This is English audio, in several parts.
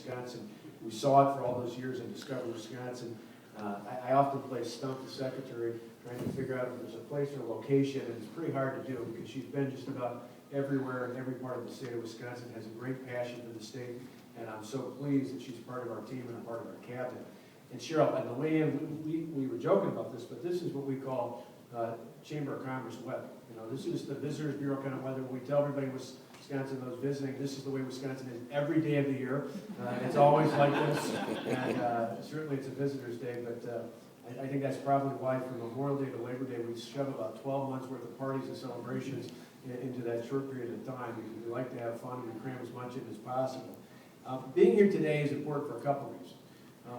Wisconsin. We saw it for all those years in Discover Wisconsin. I often play stump the secretary, trying to figure out if there's a place or a location, and it's pretty hard to do because she's been just about everywhere in every part of the state of Wisconsin, has a great passion for the state, and I'm so pleased that she's part of our team and a part of our cabinet. And Cheryl, on the way in, we were joking about this, but this is what we call Chamber of Commerce weather. You know, this is the Visitors Bureau kind of weather. We tell everybody Wisconsin, those visiting, this is the way Wisconsin is every day of the year. It's always like this, and certainly it's a Visitors Day, but I think that's probably why from Memorial Day to Labor Day, we shove about 12 months worth of parties and celebrations into that short period of time, because we like to have fun and we cram as much in as possible. Being here today is important for a couple reasons.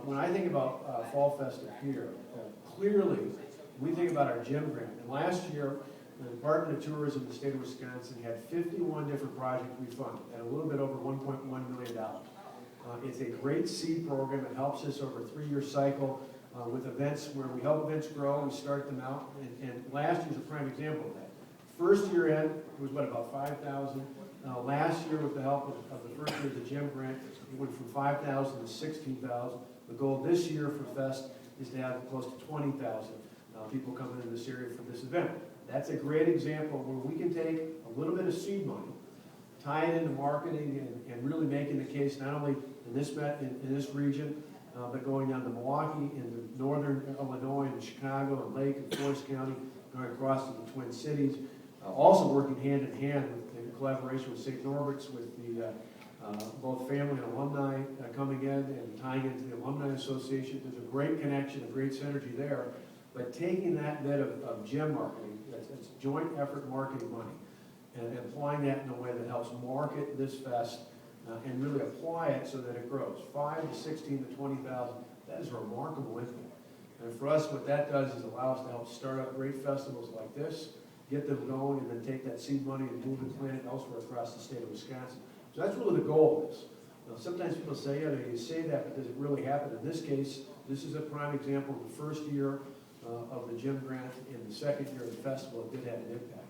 When I think about Fall Fest up here, clearly we think about our JEM grant. And last year, the Department of Tourism in the state of Wisconsin had 51 different projects we funded at a little bit over $1.1 million. It's a great seed program. It helps us over a 3-year cycle with events where we help events grow, we start them out, and last year's a prime example of that. First year in, it was about 5,000. Last year, with the help of the first year of the JEM grant, it went from 5,000 to 16,000. The goal this year for Fest is to have close to 20,000 people coming into this area for this event. That's a great example where we can take a little bit of seed money, tie it into marketing, and really making the case not only in this region, but going down to Milwaukee, into northern Illinois, and Chicago, and Lake, and Forest County, going across to the Twin Cities. Also working hand in hand in collaboration with St. Norbert's, with the both family and alumni coming in and tying into the Alumni Association. There's a great connection, a great synergy there. But taking that bit of JEM marketing, that's joint effort marketing money, and applying that in a way that helps market this fest and really apply it so that it grows. 5 to 16 to 20,000, that is a remarkable impact. And for us, what that does is allow us to help start up great festivals like this, get them going, and then take that seed money and move and plant it elsewhere across the state of Wisconsin. So that's really the goal of this. Now, sometimes people say, yeah, you say that, but does it really happen? In this case, this is a prime example of the first year of the JEM grant. In the second year of the festival, it did have an impact.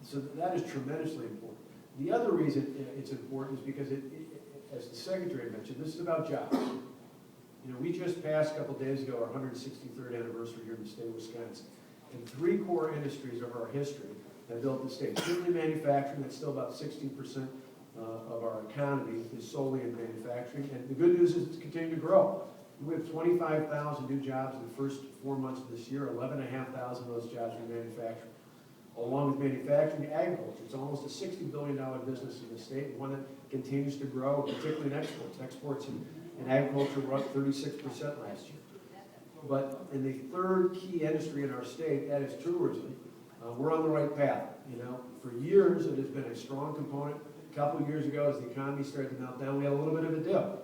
So that is tremendously important. The other reason it's important is because, as the Secretary mentioned, this is about jobs. You know, we just passed a couple days ago our 163rd anniversary here in the state of Wisconsin. And 3 core industries of our history have built the state. Certainly manufacturing, that's still about 16% of our economy is solely in manufacturing. And the good news is it's continuing to grow. We have 25,000 new jobs in the first 4 months of this year, 11,500 of those jobs in manufacturing. Along with manufacturing, agriculture, it's almost a $60 billion business in the state, and one that continues to grow, particularly in exports. Exports in agriculture were up 36% last year. But in the third key industry in our state, that is tourism, we're on the right path. You know, for years it has been a strong component. A couple of years ago, as the economy started to melt down, we had a little bit of a dip.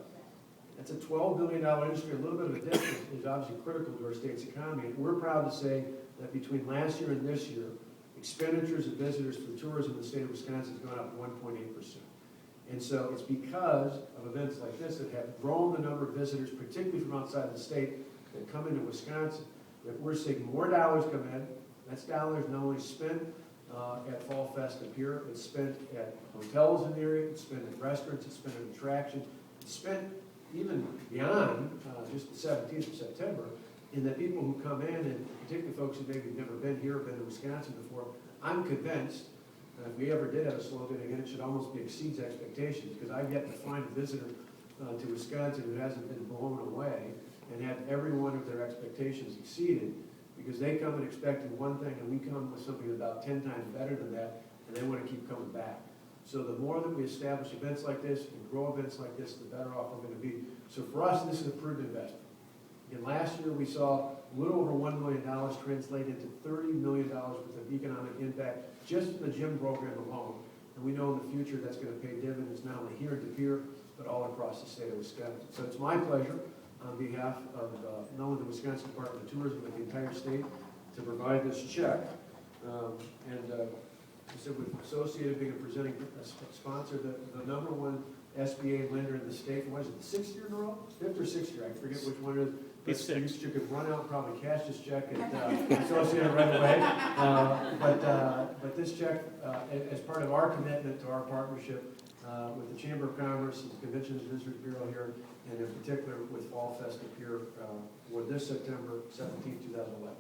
That's a $12 billion industry. A little bit of a dip is obviously critical to our state's economy. And we're proud to say that between last year and this year, expenditures of visitors for tourism in the state of Wisconsin has gone up 1.8%. And so it's because of events like this that have grown the number of visitors, particularly from outside the state, that come into Wisconsin, that we're seeing more dollars come in. That's dollars not only spent at Fall Fest up here, it's spent at hotels in the area, it's spent at restaurants, it's spent at attractions, it's spent even beyond just the 17th of September, in that people who come in, and particularly folks who maybe have never been here or been to Wisconsin before, I'm convinced that if we ever did have a slogan again, it should almost be exceeds expectations, because I've yet to find a visitor to Wisconsin who hasn't been blown away and had every one of their expectations exceeded, because they come and expecting one thing, and we come with something about 10 times better than that, and they want to keep coming back. So the more that we establish events like this and grow events like this, the better off we're going to be. So for us, this is a prudent investment. And last year we saw a little over $1 million translate into $30 million worth of economic impact just in the JEM program alone. And we know in the future that's going to pay dividends not only here and here, but all across the state of Wisconsin. So it's my pleasure on behalf of not only the Wisconsin Department of Tourism, but the entire state, to provide this check. So with Associated being a presenting sponsor, the number one SBA lender in the state, what is it, the 6th year in a row? 5th or 6th year, I forget which one it is. It's 6th. You could run out and probably cash this check at Associated right away. But this check, as part of our commitment to our partnership, with the Chamber of Commerce and the Convention and Visitors Bureau here, and in particular with Fall Fest up here for this September 17, 2011.